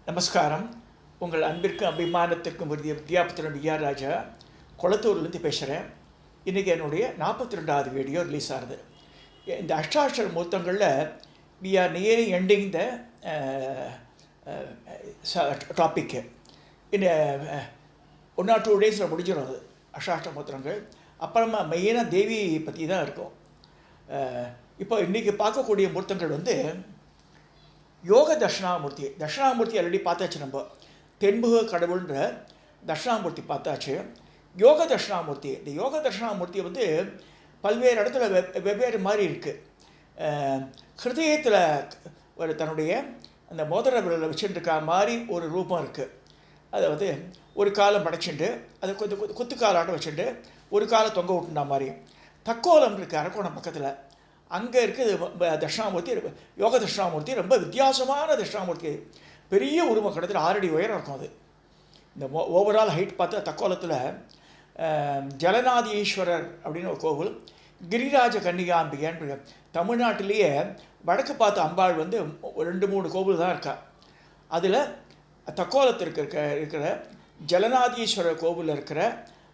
நமஸ்காரம். உங்கள் அன்பிற்கும் அபிமானத்திற்கும் உரிய வித்யாபத்திரன் விஆர் ராஜா கொளத்தூர்லேருந்து பேசுகிறேன். இன்றைக்கி என்னுடைய 42வது வீடியோ ரிலீஸ் ஆகுது. இந்த அஷ்டாட்சர மூர்த்தங்களில் we are nearing ending the topic. இன்னும் 1 or 2 டேஸில் முடிஞ்சிடும் அது அஷ்டாட்சர மூர்த்தங்கள். அப்புறமா மெயினாக தேவி பற்றி தான் இருக்கும். இப்போ இன்றைக்கி பார்க்கக்கூடிய மூர்த்தங்கள் வந்து யோக தட்சிணாமூர்த்தி. தட்சிணாமூர்த்தி ஆல்ரெடி பார்த்தாச்சு. நம்ம தென்முக கடவுள்ன்ற தட்சிணாமூர்த்தி பார்த்தாச்சு. யோக தட்சிணாமூர்த்தி, இந்த யோக தட்சிணாமூர்த்தி வந்து பல்வேறு இடத்துல வெவ்வேறு மாதிரி இருக்குது. ஹிருதயத்தில் ஒரு தன்னுடைய அந்த மோதிர விரலை வச்சுருக்க மாதிரி ஒரு ரூபம் இருக்குது. அதை வந்து ஒரு காலம் படைச்சிட்டு அதை கொஞ்சம் குத்து காலாட்டம் வச்சுட்டு ஒரு காலம் தொங்க விட்டுனா மாதிரி. தக்கோலம் இருக்குது அரக்கோணம் பக்கத்தில், அங்கே இருக்குது தட்சிணாமூர்த்தி. யோக தட்சிணாமூர்த்தி ரொம்ப வித்தியாசமான தட்சிணாமூர்த்தி. பெரிய உருவ கடத்தில் 6 அடி உயரம் இருக்கும். அது இந்த ஓவரால் ஹைட் பார்த்தா தக்கோலத்தில் ஜலநாதீஸ்வரர் அப்படின்னு ஒரு கோவில், கிரிராஜ கன்னிகாம்பிகைன்னு தமிழ்நாட்டிலேயே வடக்கு பார்த்த அம்பாள் வந்து 2-3 கோவில் தான் இருக்கா. அதில் தக்கோலத்திற்கு இருக்கிற ஜலநாதீஸ்வரர் கோவிலில் இருக்கிற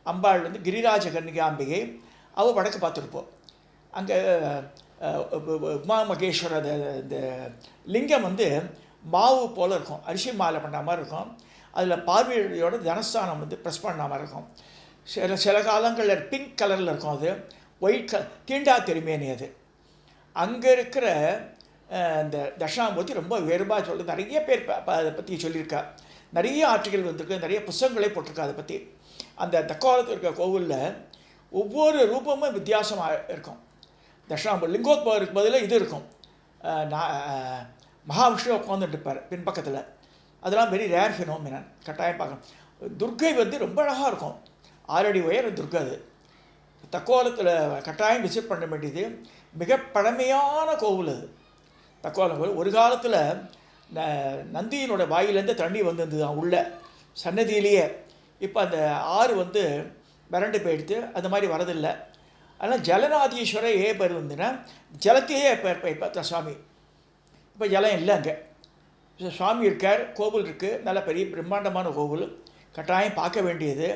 அம்பாள் வந்து கிரிராஜ கன்னிகாம்பிகை. அவள் வடக்கு பார்த்துருப்போம். அங்கே உமா மகேஸ்வரர் இந்த லிங்கம் வந்து மாவு போல் இருக்கும், அரிசி மாலை பண்ண மாதிரி இருக்கும். அதில் பார்வையோட தனஸ்தானம் வந்து ப்ரெஸ் பண்ண மாதிரி இருக்கும். சில காலங்களில் பிங்க் கலரில் இருக்கும். அது ஒயிட் தீண்டா திருமேனி. அது அங்கே இருக்கிற இந்த தட்சிணாமூர்த்தி ரொம்ப வேறுபாக சொல்லுது. நிறைய பேர் அதை பற்றி சொல்லியிருக்கா. நிறைய ஆர்டிகல் வந்திருக்கு, நிறைய புத்தகங்களே போட்டிருக்கா அதை பற்றி. அந்த தக்கோலத்தில் இருக்கிற கோவிலில் ஒவ்வொரு ரூபமும் வித்தியாசமாக இருக்கும். தட்சிணாமூர்த்தி லிங்கோத்பவருக்கு பதிலாக இது இருக்கும். மகாவிஷ்ணு உட்காந்துட்டு இருப்பார் பின்பக்கத்தில். அதெல்லாம் வெரி ரேர் ஃபினோமினன். கட்டாயம் பார்க்கணும். துர்க்கை வந்து ரொம்ப அழகாக இருக்கும். 6 அடி உயரம் துர்க்கை. அது தக்கோலத்தில் கட்டாயம் விசிட் பண்ண வேண்டியது. மிக பழமையான கோவில் அது தக்கோலம் கோவில். ஒரு காலத்தில் நந்தியினோட வாயிலேருந்து தண்ணி வந்திருந்தது தான் உள்ள சன்னதியிலேயே. இப்போ அந்த ஆறு வந்து வறண்டு போயிடுத்து, அந்த மாதிரி வரதில்லை. ஆனால் ஜலநாதீஸ்வரர் பேர் வந்துன்னா ஜலத்தையே பேர் பார்த்தா சுவாமி. இப்போ ஜலம் இல்லை அங்கே. சுவாமி இருக்கார், கோவில் இருக்குது, நல்ல பெரிய பிரம்மாண்டமான கோவில், கட்டாயம் பார்க்க வேண்டியது.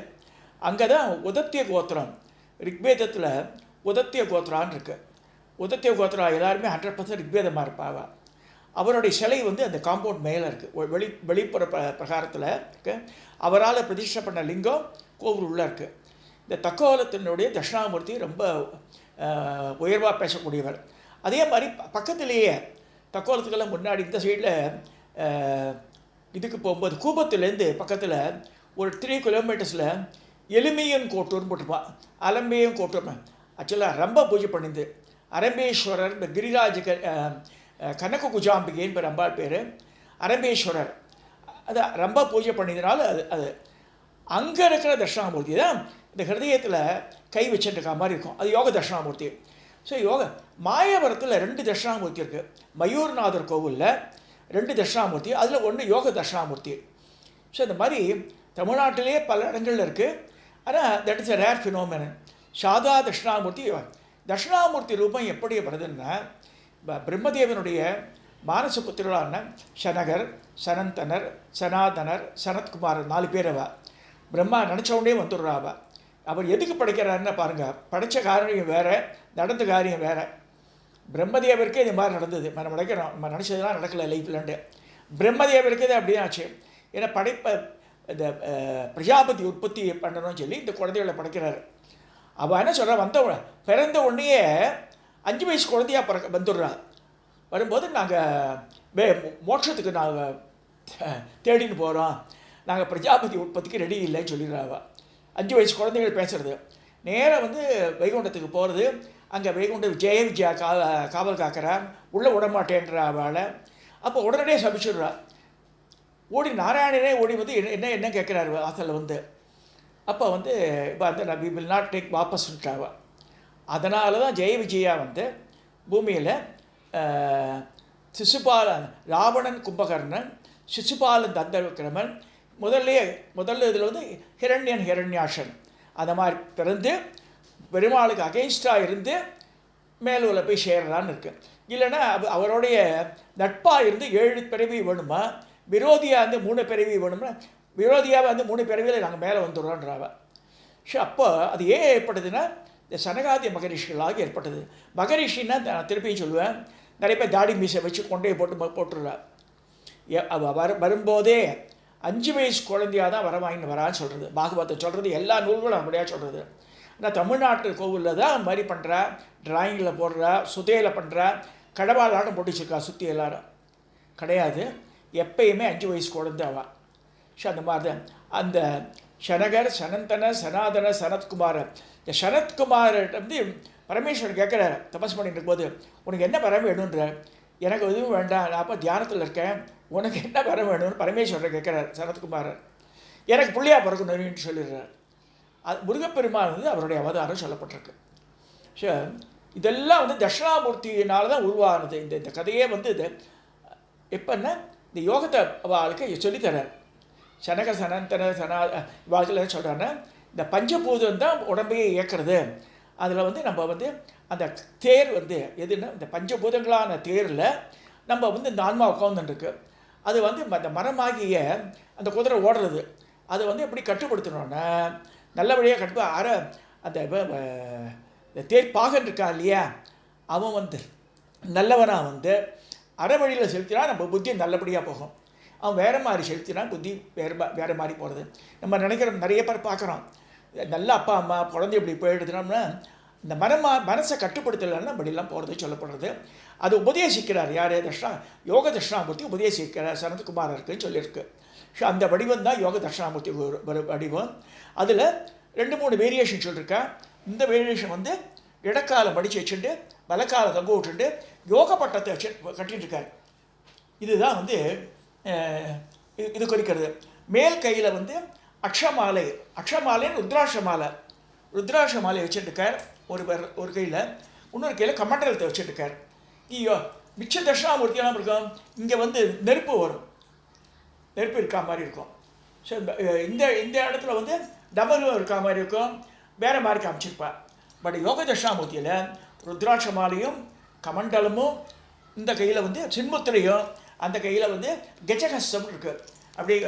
அங்கே தான் உதத்திய கோத்திரம், ரிக்வேதத்தில் உதத்திய கோத்திரான்னு இருக்குது. உதத்திய கோத்திரா எல்லாருமே 100% ரிக்வேதமாக இருப்பாங்க. அவருடைய சிலை வந்து அந்த காம்பவுண்ட் மேலே இருக்குது, வெளிப்புற பிரகாரத்தில் இருக்குது. அவரால் பிரதிஷ்டை பண்ண லிங்கம் கோவில் உள்ளே இருக்குது. இந்த தக்கோலத்தினுடைய தட்சிணாமூர்த்தி ரொம்ப உயர்வாக பேசக்கூடியவர். அதே மாதிரி பக்கத்துலேயே தக்கோலத்துக்கெல்லாம் முன்னாடி இந்த சைடில் இதுக்கு போகும்போது கூபத்துலேருந்து பக்கத்தில் ஒரு 3 கிலோமீட்டர்ஸில் எலுமியன் கோட்டூர்னு போட்டிருப்பான். அலம்பேயம் கோட்டூர் ஆக்சுவலாக ரொம்ப பூஜை பண்ணிது. அரம்பேஸ்வரர், இந்த கிரிராஜ கனக குஜாம்பிகைன்னு பேர் அம்பாள் பேர். அரம்பேஸ்வரர் அது ரொம்ப பூஜை பண்ணியதுனால அது அங்கே இருக்கிற தட்சிணாமூர்த்தி தான் இந்த ஹிருதயத்தில் கை வச்சுருக்க மாதிரி இருக்கும். அது யோக தட்சிணாமூர்த்தி. ஸோ மாயவரத்தில் 2 தட்சிணாமூர்த்தி இருக்குது. மயூர்நாதர் கோவிலில் 2 தட்சிணாமூர்த்தி, அதில் 1 யோக தட்சிணாமூர்த்தி. ஸோ இந்த மாதிரி தமிழ்நாட்டிலே பல இடங்களில் இருக்குது. ஆனால் that is a rare phenomenon. சாதா தட்சிணாமூர்த்தி ரூபம் எப்படி வருதுன்னா, பிரம்மதேவனுடைய மானச புத்திரரான சனகர், சனந்தனர், சனாதனர், சனத்குமார் 4 பேர். பிரம்மா நினச்சவுடனே வந்துடுறாவ. அவர் எதுக்கு படைக்கிறாருன்னு பாருங்கள். படைத்த காரியம் வேறு, நடந்த காரியம் வேறு. பிரம்மதேவருக்கே இது மாதிரி நடந்தது. நம்ம நினைக்கிறோம், நம்ம நினச்சதுலாம் நடக்கலை லைஃப்லண்டு. பிரம்மதேவருக்கே இது அப்படியே ஆச்சு. ஏன்னா இந்த பிரஜாபதி உற்பத்தி பண்ணணும்னு சொல்லி இந்த குழந்தைகளை படைக்கிறாரு. அவள் என்ன சொல்கிறா, பிறந்த உடனேயே 5 வயசு குழந்தையாக வந்துடுறா. வரும்போது நாங்கள் மோட்சத்துக்கு நாங்கள் தேடின்னு போகிறோம், நாங்கள் பிரஜாபதி உற்பத்திக்கு ரெடி இல்லைன்னு சொல்லிடுறாவா. 5 வயசு குழந்தைகள் பேசுகிறது. நேராக வந்து வைகுண்டத்துக்கு போகிறது. அங்கே வைகுண்ட விஜயா காவல் காக்கிறா, உள்ளே விடமாட்டேன்ற அவளை. அப்போ உடனடியே சபிச்சுடுறா. ஓடி நாராயணனே ஓடி வந்து என்ன கேட்குறாரு வாசலில் வந்து. அப்போ வந்து இப்போ அந்த வி வில் நாட் டேக் வாபஸ்ன்றாவா. அதனால தான் ஜெய விஜயா வந்து பூமியில் சிசுபாலன், ராவணன் கும்பகர்ணன், சிசுபாலன் தந்தவிக்கிரமன், முதல்ல இதில் வந்து ஹிரண்யாஷன் அந்த மாதிரி பிறந்து பெருமாளுக்கு அகெயின்ஸ்டாக இருந்து மேலூரில் போய் சேர்றான்னு இருக்குது. இல்லைன்னா அவருடைய நட்பாக இருந்து 7 பிறவி வேணுமா, விரோதியாக வந்து 3 பிறவி வேணும்னா விரோதியாக வந்து 3 பிறவியில் நாங்கள் மேலே வந்துடுறோன்றாவ. ஸோ அப்போ அது ஏன் ஏற்பட்டதுன்னா இந்த சனகாதி மகரிஷிகளாக ஏற்பட்டது. மகரிஷின்னா நான் திருப்பியும் சொல்லுவேன், நிறைய பேர் தாடி மீசை வச்சு கொண்டே போட்டுடுறா. அவள் வரும்போதே 5 வயசு குழந்தையாக தான் வரவாங்கின்னு வரான்னு சொல்கிறது பாகவத்தை சொல்கிறது. எல்லா நூல்களும் அப்படியா சொல்கிறது. ஆனால் தமிழ்நாட்டு கோவிலில் தான் அந்த மாதிரி பண்ணுறா, டிராயிங்கில் போடுறா, சுதையில் பண்ணுறா, கடவாளாட்டம் போட்டு வச்சுருக்கா சுற்றி எல்லாரும். கிடையாது, எப்பயுமே 5 வயசு குழந்தைவா. ஸோ அந்த மாதிரி தான் அந்த சனகர், சனந்தன, சனாதன, சனத்குமார். இந்த சனத்குமார்கிட்ட வந்து பரமேஸ்வரன் கேட்குறாரு, தபஸ் பண்ணிட்டு இருக்கும்போது, உனக்கு என்ன வரம் வேணுன்ற? எனக்கு எதுவும் வேண்டாம், நான் அப்போ தியானத்தில் இருக்கேன், உனக்கு என்ன வரம் வேணும்னு பரமேஸ்வரன் கேட்குறாரு சனத்குமாரர். எனக்கு பிள்ளையா பிறக்கணும்னு சொல்லிடுறார். அது முருகப்பெருமான் வந்து அவருடைய அவதாரம் சொல்லப்பட்டிருக்கு. ஸோ இதெல்லாம் வந்து தட்சிணாமூர்த்தியினால தான் உருவானது. இந்த கதையே வந்து இது எப்போன்னா இந்த யோகத்தை அவளுக்கு சொல்லித்தரார். சனக சனந்தன வாழ்க்கையில் சொல்கிறான்னா இந்த பஞ்சபூதம் தான் உடம்பையே இயக்கிறது. அதில் வந்து நம்ம வந்து அந்த தேர் வந்து எதுன்னா இந்த பஞ்சபூதங்களான தேரில் நம்ம வந்து இந்த ஆன்மா உட்காந்துருக்கு. அது வந்து அந்த மரமாகிய அந்த குதிரை ஓடுறது. அதை வந்து எப்படி கட்டுப்படுத்தணுன்னா நல்லபடியாக அந்த தேர் பாகன் இருக்கான் இல்லையா, அவன் வந்து நல்லவனாக வந்து அறவழியில் செலுத்தினா நம்ம புத்தி நல்லபடியாக போகும். அவன் வேறு மாதிரி செலுத்தினா புத்தி வேறு மாதிரி போகிறது. நம்ம நினைக்கிற நிறைய பேர் பார்க்குறோம், நல்ல அப்பா அம்மா குழந்தை இப்படி போயிடுதுனோம்னா இந்த மனசை கட்டுப்படுத்தலைன்னா அப்படிலாம் போகிறது சொல்லப்படுறது. அது உபதேசிக்கிறார் யார்? யோக தட்சிணாமூர்த்தி உபதேசிக்கிறார் சனத்குமாரருக்குன்னு சொல்லியிருக்கு. ஸோ அந்த வடிவம் தான் யோக தட்சிணாமூர்த்தி வடிவம். அதில் 2-3 வேரியேஷன் சொல்லியிருக்கா. இந்த வேரியேஷன் வந்து இடக்காலை மடித்து வச்சுட்டு வலக்காலை தொங்க விட்டுட்டு யோக பட்டத்தை வச்சு கட்டிகிட்டு இருக்கார். இதுதான் வந்து இது குறிக்கிறது. மேல் கையில் வந்து அக்ஷமாலைன்னு ருத்ராட்ச மாலை வச்சுட்டுருக்கார் ஒரு கையில், இன்னொரு கையில் கமண்டலத்தை வச்சுட்டுருக்கார். ஐயோ மிச்ச தட்சிணாமூர்த்தியெல்லாம் இருக்கும். இங்கே வந்து நெருப்பு வரும், நெருப்பு இருக்கா மாதிரி இருக்கும். ஸோ இந்த இடத்துல வந்து டபரும் இருக்கா மாதிரி இருக்கும், வேறு மாதிரி காமிச்சிருப்பாள். பட் யோக தட்சிணாமூர்த்தியில் ருத்ராட்ச மாலையும் கமண்டலமும், இந்த கையில் வந்து சின்முத்திரையும், அந்த கையில் வந்து கெஜகஸ்தம் இருக்குது. அப்படியே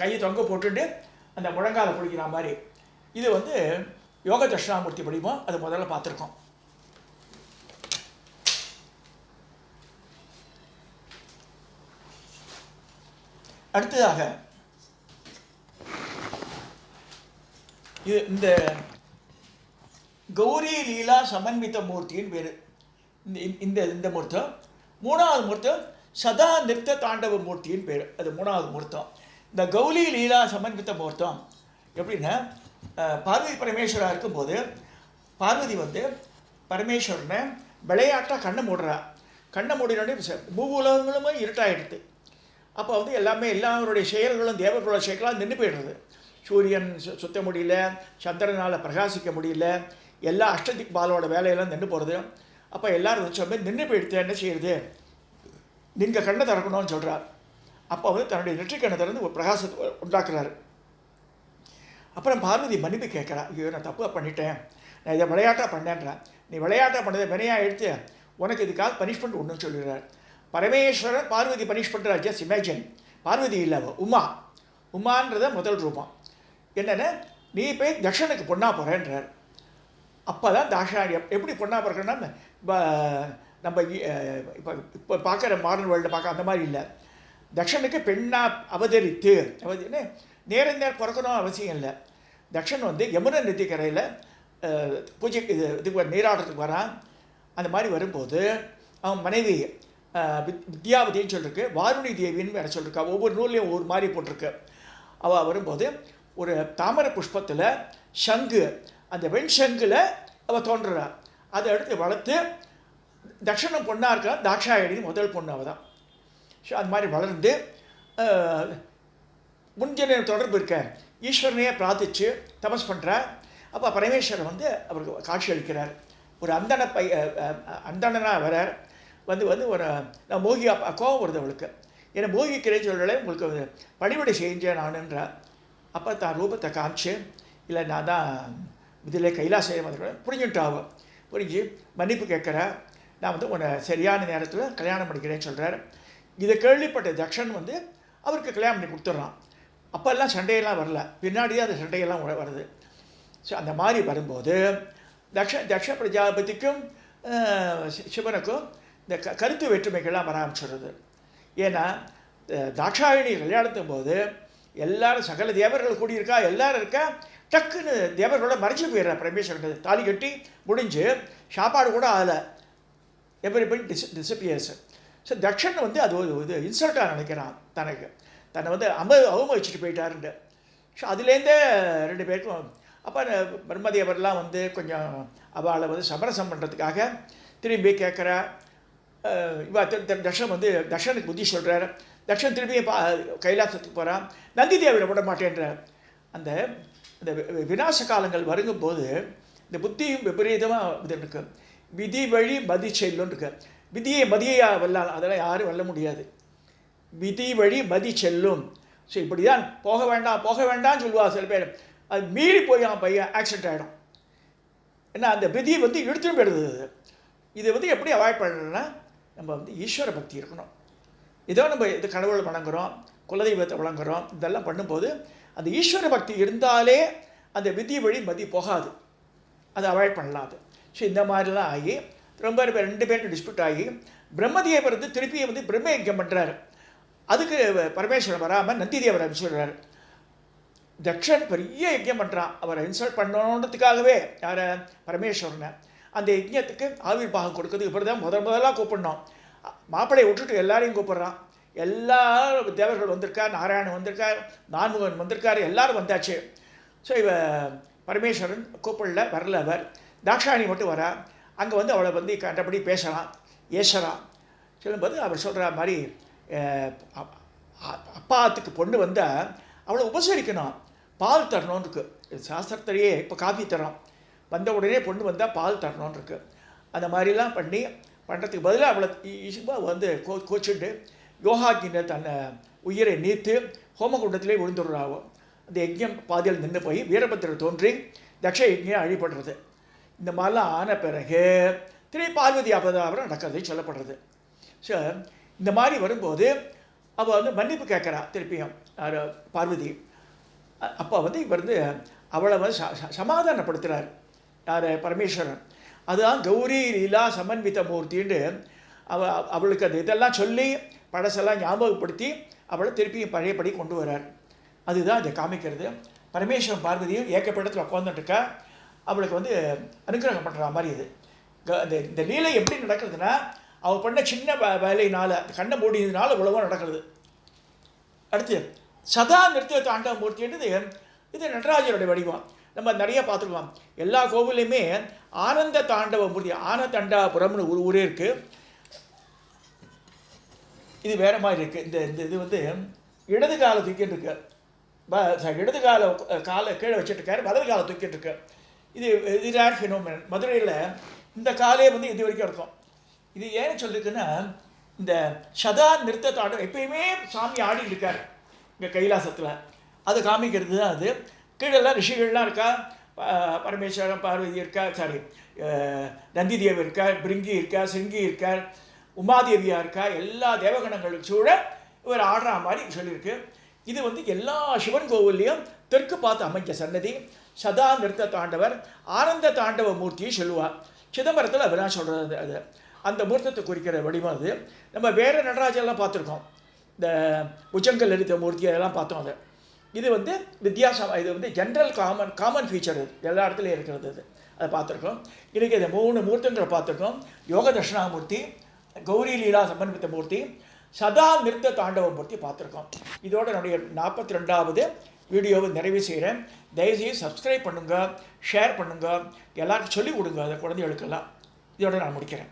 கையை தொங்க போட்டுட்டு அந்த முழங்காலை பிடிக்கிற மாதிரி. இது வந்து யோக தட்சிணாமூர்த்தி வடிவம். அது முதல்ல பார்த்துருக்கோம். அடுத்ததாக இது இந்த கௌரி லீலா சமன்வித மூர்த்தியின் பேர். இந்த மூர்த்தம். 3வது மூர்த்தம் சதா நிறுத்த தாண்டவ மூர்த்தியின் பேர். அது 3வது மூர்த்தம். இந்த கௌரி லீலா சமன்வித மூர்த்தம் எப்படின்னா, பார்வதி பரமேஸ்வரா இருக்கும்போது பார்வதி வந்து பரமேஸ்வரனை விளையாட்டாக கண்ணை மூடுறா. கண்ணை மூடினோடனே பூவுலகங்களுமே இருட்டாயிடுது. அப்போ வந்து எல்லாருடைய செயல்களும் தேவர்களோட செயல்களாக நின்று போயிடுறது. சூரியன் சுத்த முடியல, சந்திரனால் பிரகாசிக்க முடியல, எல்லா அஷ்டதிக் பாலோட வேலையெல்லாம் நின்று போகிறது. அப்போ எல்லோரும் வந்து சொல்ல நின்று போயிடுத்து, என்ன செய்யுது, நீங்கள் கண்ணை திறக்கணும்னு சொல்கிறார். அப்போ வந்து தன்னுடைய நெற்றிக்கண்ணை திறந்து ஒரு பிரகாசத்தை உண்டாக்குறாரு. அப்புறம் பார்வதி மன்னிப்பு கேட்குறா, ஐயோ நான் தப்பாக பண்ணிட்டேன், நான் இதை விளையாட்டாக பண்ணேன்றேன். நீ விளையாட்டாக பண்ணதை வினையாக எடுத்து உனக்கு இதுக்காக பனிஷ்மெண்ட் ஒன்றுன்னு சொல்லிடுறார். பரமேஸ்வரன் பார்வதி பனிஷ் பண்ணுறார். Just imagine. பார்வதி இல்லை, உமான்றத முதல் ரூபம். என்னென்ன, நீ போய் தக்ஷனுக்கு பொண்ணாக போகிறேன்றார். அப்போ தான் தாஷாயணி எப்படி பொண்ணாக பிறக்கணும்னா, நம்ம இப்போ பார்க்குற மாடர்ன் வேர்ல்டு பார்க்க அந்த மாதிரி இல்லை. தக்ஷனுக்கு பெண்ணாக அவதரித்து நேரம் பிறக்கணும் அவசியம் இல்லை. தக்ஷன் வந்து யமுனை நதிக்கரையில் பூஜைக்கு இதுக்கு நீராடுறதுக்கு வரான். அந்த மாதிரி வரும்போது அவன் மனைவி வித்யாவதின்னு சொல்லிருக்கு, வாருணி தேவின்னு வேறு சொல்லியிருக்கா. ஒவ்வொரு நூல்லையும் ஒவ்வொரு மாதிரி போட்டிருக்கு. அவள் வரும்போது ஒரு தாமரை புஷ்பத்தில் சங்கு, அந்த வெண் சங்கில் அவள் தோன்றுறாள். அதை எடுத்து வளர்த்து தட்சணம் பொண்ணாக இருக்கா. தாட்சாயணி முதல் பொண்ணு அவள் தான். ஸோ அது மாதிரி வளர்ந்து முன்ஜன தொடர்பு இருக்க ஈஸ்வரனையே பிரார்த்தித்து தபஸ் பண்ணுறார். அப்போ பரமேஸ்வரன் வந்து அவருக்கு காட்சி அளிக்கிறார். ஒரு அந்தணனாக வரார். வந்து ஒரு நான் கோபம் வருது அவளுக்கு. என்னை மோகிக்கிறேன்னு சொல்லலை, உங்களுக்கு பணிவிடை செஞ்சேன் நானுன்றார். அப்போ தான் ரூபத்தை காமிச்சு, இல்லை நான் தான் இதில் கைலாசம் வந்து புரிஞ்சுட்டாவும் புரிஞ்சு மன்னிப்பு கேட்குறா. நான் வந்து உன்னை சரியான நேரத்தில் கல்யாணம் பண்ணிக்கிறேன்னு சொல்கிறார். இதை கேள்விப்பட்ட தக்ஷன் வந்து அவருக்கு கல்யாணம் பண்ணி கொடுத்துட்றான். அப்போல்லாம் சண்டையெல்லாம் வரல, பின்னாடி தான் அந்த சண்டையெல்லாம் வருது. ஸோ அந்த மாதிரி வரும்போது தக்ஷ பிரஜாபதிக்கும் சிவனுக்கும் இந்த கருத்து வேற்றுமைகள்லாம் வர ஆரம்பிச்சிடுறது. ஏன்னா தாட்சாயணி கல்யாணத்தும் போது எல்லாரும் சகல தேவர்கள் கூடியிருக்கா, எல்லாரும் இருக்கா, டக்குன்னு தேவர்களோட மறைச்சி போயிடுறா பரமேஸ்வரன். தாலி கட்டி முடிஞ்சு சாப்பாடு கூட ஆகலை, எவ்ரிபடி டிஸப்பியர்ஸ். ஸோ தக்ஷன் வந்து அது ஒரு இது இன்சல்ட்டாக நினைக்கிறான், தன்னை வந்து அவமதிச்சுட்டு போயிட்டாருண்டு. ஸோ அதுலேருந்தே ரெண்டு பேருக்கும் அப்போ பிரம்மதேவர்லாம் வந்து கொஞ்சம் அவளை வந்து சமரசம் பண்ணுறதுக்காக திரும்பி கேட்குறா. தக்ஷன் வந்து தக்ஷனுக்கு புத்தி சொல்கிறார். தக்ஷன் திரும்பி கைலாசத்துக்கு போகிறான். நந்தி தேவரை விட மாட்டேன்றார். அந்த இந்த விநாச காலங்கள் வருங்கும்போது இந்த புத்தியும் விபரீதமாக இது இருக்குது. விதி வழி மதி செல்லுன்னு இருக்கு. விதியை மதியாக வெல்லலாம், அதெல்லாம் யாரும் வெல்ல முடியாது. விதி வழி மதி செல்லும். ஸோ இப்படி தான் போக வேண்டாம்னு சொல்லுவா சில பேர். அது மீறி போய் அவன் பையன் ஆக்சிடென்ட் ஆகிடும். ஏன்னா அந்த விதி வந்து இழுத்துன்னு போயிடுது. இது வந்து எப்படி அவாய்ட் பண்ணணும்னா நம்ம வந்து ஈஸ்வர பக்தி இருக்கணும். ஏதோ நம்ம இது கடவுளை வணங்குறோம், குலதெய்வத்தை வணங்குறோம், இதெல்லாம் பண்ணும்போது அந்த ஈஸ்வர பக்தி இருந்தாலே அந்த விதி வழி மதி போகாது, அதை அவாய்ட் பண்ணலாம். அது ஸோ இந்த மாதிரிலாம் ஆகி ரொம்ப ரெண்டு பேருக்கு டிஸ்பியூட் ஆகி பிரம்மதேவர் வந்து திருப்பி வந்து பிரம்ம யஜ்ஞம் பண்ணுறாரு. அதுக்கு பரமேஸ்வரன் வராமல் நந்தி தேவரை சொல்கிறார். தக்ஷன் பெரிய யஜ்ஞம் பண்ணுறான், அவரை இன்சல்ட் பண்ணணுன்றதுக்காகவே யாரை பரமேஸ்வரனை. அந்த யஜ்ஞத்துக்கு ஆவிர் பாகம் கொடுக்குறதுக்கு இப்படி தான் முதலாக கூப்பிடணும். மாப்பிள்ளையை விட்டுட்டு எல்லாரையும் கூப்பிட்றான். எல்லா தேவர்கள் வந்திருக்கார், நாராயணன் வந்திருக்கார், நான்முகன் வந்திருக்கார், எல்லாரும் வந்தாச்சு. ஸோ பரமேஸ்வரன் வரல. அவர் தாக்ஷாயணி மட்டும் வரா. அங்கே வந்து அவளை வந்து கண்டபடி பேசலாம், ஏசலாம். சொல்லும்போது அவர் சொல்கிற மாதிரி அப்பாத்துக்கு பொண்ணு வந்தால் அவளை உபசரிக்கணும், பால் தரணும்னு இருக்குது சாஸ்திரத்திலேயே. இப்போ காஃபி தரோம், வந்த உடனே பொண்ணு வந்தால் பால் தரணும்னு இருக்குது. அந்த மாதிரிலாம் பண்ணுறதுக்கு பதிலாக அவளை வந்து கோச்சுட்டு யோகாக்கின தன்னை உயிரை நீத்து ஹோமகுண்டத்திலே விழுந்துடுறாவோ. அந்த யஜ்ஞம் பாதியில் நின்று போய் வீரபத்திரர் தோன்றி தக்ஷ யஜ்ஞம் அழிபடுறது. இந்த மாதிரிலாம் ஆன பிறகு திரும்பி பார்வதி அவதாரம் நடக்கிறது சொல்லப்படுறது. ஸோ இந்த மாதிரி வரும்போது அவள் வந்து மன்னிப்பு கேட்குறா திருப்பியும் பார்வதி. அப்போ வந்து இவர் வந்து அவளை வந்து சமாதானப்படுத்துகிறார் யார் பரமேஸ்வரன். அதுதான் கௌரி லீலா சமன்வித மூர்த்தின்னு அவளுக்கு அது இதெல்லாம் சொல்லி பழசெல்லாம் ஞாபகப்படுத்தி அவளை திருப்பியும் பழையபடி கொண்டு வரார். அதுதான் இதை காமிக்கிறது. பரமேஸ்வரன் பார்வதியும் ஏக்கப்படத்தில் உட்காந்துட்டுருக்கா, அவளுக்கு வந்து அனுகிரகம் பண்ணுற மாதிரி இது. இந்த லீலை எப்படி நடக்கிறதுனா அவள் பண்ண சின்ன வேலையினால் கண்ணை மூடியதுனால உலகம் நடக்கிறது. அடுத்து சதா நிறுத்த தாண்டவ மூர்த்தின்றது இது நடராஜருடைய வடிவம். நம்ம நிறைய பார்த்துருக்கோம். எல்லா கோவிலையுமே ஆனந்த தாண்டவ மூர்த்தி, ஆனதண்டாபுரம்னு ஒரு ஊரே இருக்குது. இது வேறு மாதிரி இருக்குது. இந்த இது வந்து இடது காலை தூக்கிட்டு இருக்கு, இடது காலை கீழே வச்சுட்டுருக்காரு, வலது காலை தூக்கிட்டு இருக்கு. இது ரேர் ஃபினோமினன். மதுரையில் இந்த காலே வந்து இது வரைக்கும் இருக்கும். இது ஏன்னு சொல்லியிருக்குன்னா இந்த சதா நிறுத்த தாண்டவம் எப்பயுமே சாமி ஆடிட்டு இருக்கார் இங்கே கைலாசத்தில். அது காமிக்கிறது தான் அது. கீழெல்லாம் ரிஷிகள்லாம் இருக்கா, பரமேஸ்வரன் பார்வதி இருக்கா, நந்தி தேவி இருக்கார், பிருங்கி இருக்கார், சிங்கி இருக்கார், உமாதேவியாக இருக்கா, எல்லா தேவகணங்களுக்கு சூழ இவர் ஆடுற மாதிரி சொல்லியிருக்கு. இது வந்து எல்லா சிவன் கோவில்லையும் தெற்கு பார்த்து அமைஞ்ச சன்னதி. சதா நிறுத்த தாண்டவர் ஆனந்த தாண்டவ மூர்த்தியை சொல்லுவார். சிதம்பரத்தில் அப்படிலாம் சொல்கிறது. அது அந்த மூர்த்தத்தை குறிக்கிற வடிவம் அது. நம்ம வேறு நடராஜெல்லாம் பார்த்துருக்கோம், இந்த புஜங்கல் லலித மூர்த்தி அதெல்லாம் பார்த்தோம். அது இது வந்து வித்தியாசம், இது வந்து ஜென்ரல் காமன் ஃபீச்சர், எல்லா இடத்துலையும் இருக்கிறது. அது அதை பார்த்துருக்கோம். இன்றைக்கி இந்த 3 மூர்த்தங்களை பார்த்துருக்கோம். யோக தட்சிணாமூர்த்தி, கௌரி லீலா சமன்வித மூர்த்தி, சதா நிறுத்த தாண்டவ மூர்த்தி பார்த்துருக்கோம். இதோட என்னுடைய 42வது வீடியோவை நிறைவு செய்கிறேன். தயவுசெய்து சப்ஸ்கிரைப் பண்ணுங்கள், ஷேர் பண்ணுங்கள், எல்லாருக்கும் சொல்லிக் கொடுங்க அதை குழந்தைகளுக்கெல்லாம். இதோட நான் முடிக்கிறேன்.